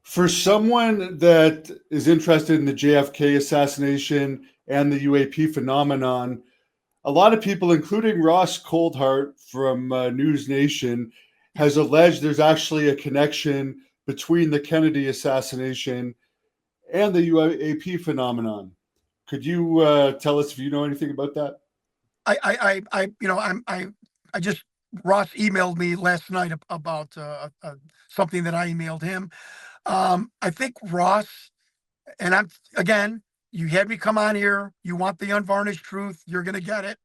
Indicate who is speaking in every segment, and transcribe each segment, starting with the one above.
Speaker 1: For someone that is interested in the JFK assassination and the UAP phenomenon, a lot of people, including Ross Coldhart from News Nation, has alleged there's actually a connection between the Kennedy assassination and the UAP phenomenon. Could you tell us if you know anything about that?
Speaker 2: I just Ross emailed me last night about something that I emailed him. I think Ross, and I'm again, you had me come on here. You want the unvarnished truth. You're going to get it.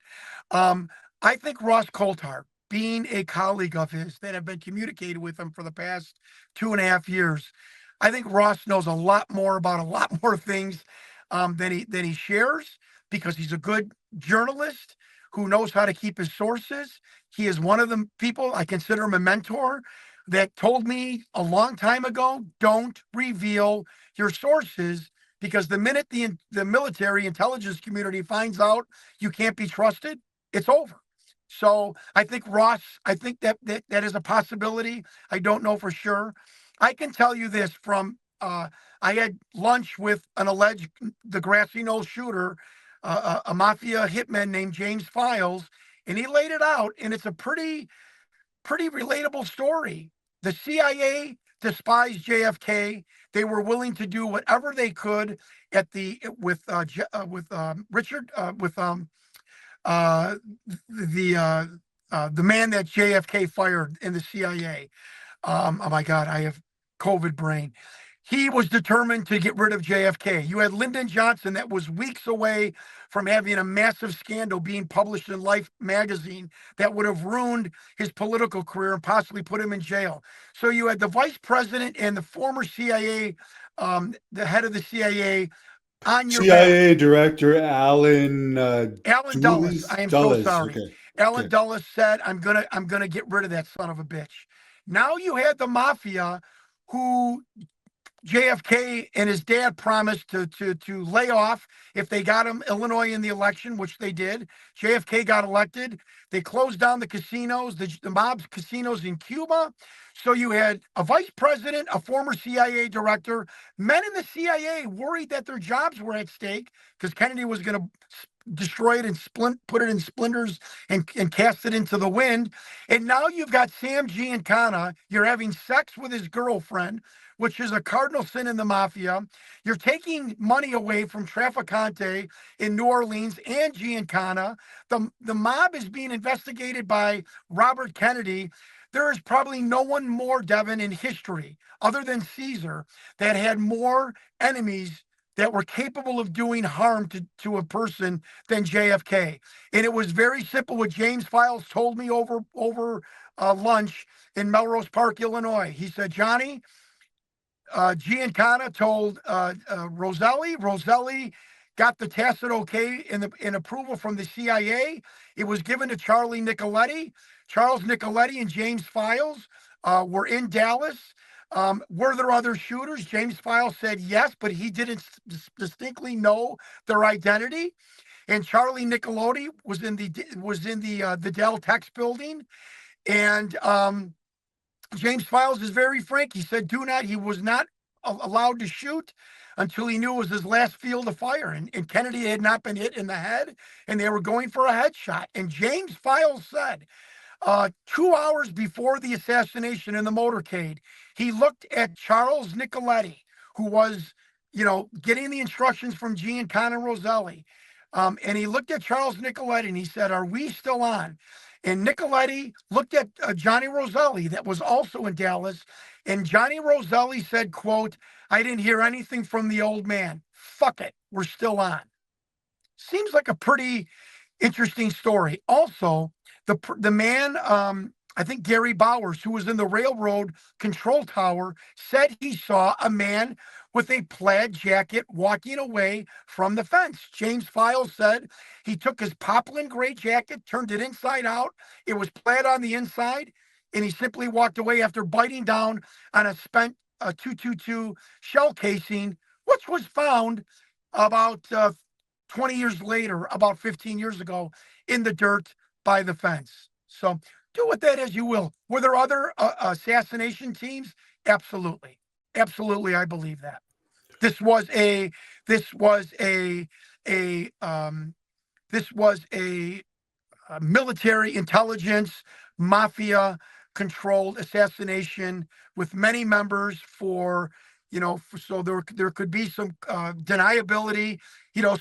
Speaker 2: Um, I think Ross Coulthard, being a colleague of his that have been communicated with him for the past 2.5 years, I think Ross knows a lot more about a lot more things than he shares because he's a good journalist who knows how to keep his sources. He is one of the people I consider him a mentor that told me a long time ago, don't reveal your sources because the minute the military intelligence community finds out you can't be trusted, it's over. So I think Ross, I think that is a possibility. I don't know for sure. I can tell you this from I had lunch with an alleged the grassy knoll shooter, a mafia hitman named James Files, and he laid it out, and it's a pretty relatable story. The CIA despised JFK. They were willing to do whatever they could at the with Richard with uh, the man that JFK fired in the CIA. Oh my God, I have COVID brain. He was determined to get rid of JFK. You had Lyndon Johnson that was weeks away from having a massive scandal being published in Life magazine that would have ruined his political career and possibly put him in jail. So you had the vice president and the former CIA, the head of the CIA on your back.
Speaker 1: CIA Director Alan
Speaker 2: Alan Dulles, I am so
Speaker 1: Dulles.
Speaker 2: sorry.
Speaker 1: Okay.
Speaker 2: Alan
Speaker 1: Okay.
Speaker 2: Dulles said, I'm gonna get rid of that son of a bitch. Now you had the mafia who JFK and his dad promised to lay off if they got him Illinois in the election, which they did. JFK got elected. They closed down the casinos, the mob's casinos in Cuba. So you had a vice president, a former CIA director, men in the CIA worried that their jobs were at stake because Kennedy was going to destroy it and put it in splinters and cast it into the wind. And now you've got Sam Giancana. You're having sex with his girlfriend, which is a cardinal sin in the mafia. You're taking money away from Trafficante in New Orleans and Giancana. The mob is being investigated by Robert Kennedy. There is probably no one more, Devin, in history, other than Caesar, that had more enemies that were capable of doing harm to a person than JFK. And it was very simple what James Files told me over lunch in Melrose Park, Illinois. He said, Johnny, Giancana told Roselli. Roselli got the tacit okay in approval from the CIA. It was given to Charlie Nicoletti. Charles Nicoletti and James Files were in Dallas. Were there other shooters? James Files said yes, but he didn't distinctly know their identity. And Charlie Nicoletti was in the Dell Tex building, and James Files is very frank. He said, he was not allowed to shoot until he knew it was his last field of fire. And Kennedy had not been hit in the head, and they were going for a headshot. And James Files said, 2 hours before the assassination in the motorcade, he looked at Charles Nicoletti, who was, getting the instructions from Giancana Roselli. And he looked at Charles Nicoletti and he said, are we still on? And Nicoletti looked at Johnny Roselli, that was also in Dallas. And Johnny Roselli said, quote, I didn't hear anything from the old man. Fuck it. We're still on. Seems like a pretty interesting story. Also, the man, I think Gary Bowers, who was in the railroad control tower, said he saw a man with a plaid jacket walking away from the fence. James Files said he took his poplin gray jacket, turned it inside out. It was plaid on the inside, and he simply walked away after biting down on a spent 222 shell casing, which was found about 20 years later, about 15 years ago, in the dirt by the fence. So do with that as you will. Were there other assassination teams? Absolutely. Absolutely, I believe that. This was a this was a this was a military intelligence, mafia controlled assassination with many members for, so there could be some deniability,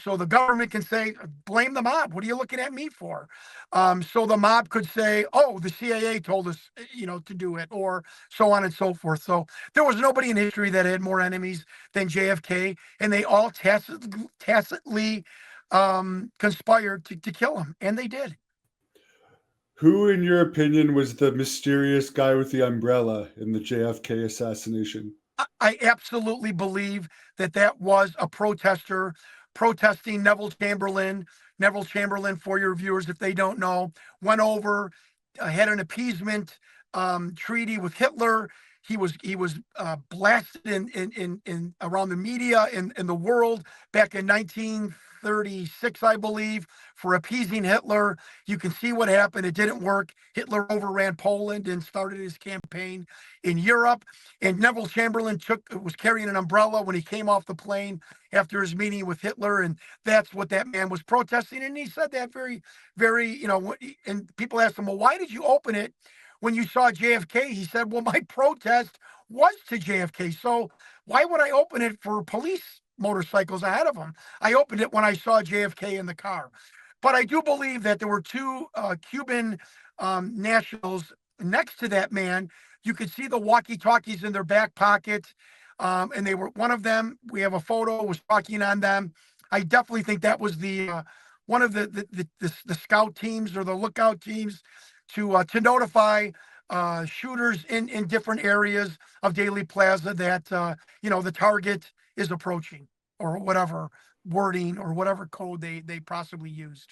Speaker 2: so the government can say, blame the mob. What are you looking at me for? So the mob could say, oh, the CIA told us, to do it, or so on and so forth. So there was nobody in history that had more enemies than JFK, and they all tacitly conspired to kill him, and they did.
Speaker 1: Who, in your opinion, was the mysterious guy with the umbrella in the JFK assassination?
Speaker 2: I absolutely believe that that was a protester protesting Neville Chamberlain. Neville Chamberlain, for your viewers, if they don't know, went over, had an appeasement treaty with Hitler. He was blasted in around the media in the world back in 1936, I believe, for appeasing Hitler. You can see what happened. It didn't work. Hitler overran Poland and started his campaign in Europe. And Neville Chamberlain was carrying an umbrella when he came off the plane after his meeting with Hitler, and that's what that man was protesting. And he said that very, very, and people asked him, well, why did you open it when you saw JFK? He said, well, my protest was to JFK. So why would I open it for police motorcycles ahead of him? I opened it when I saw JFK in the car. But I do believe that there were two Cuban nationals next to that man. You could see the walkie-talkies in their back pockets. And they were, one of them, we have a photo, was talking on them. I definitely think that was the one of the scout teams or the lookout teams to notify shooters in different areas of Daley Plaza that the target is approaching, or whatever wording or whatever code they possibly used.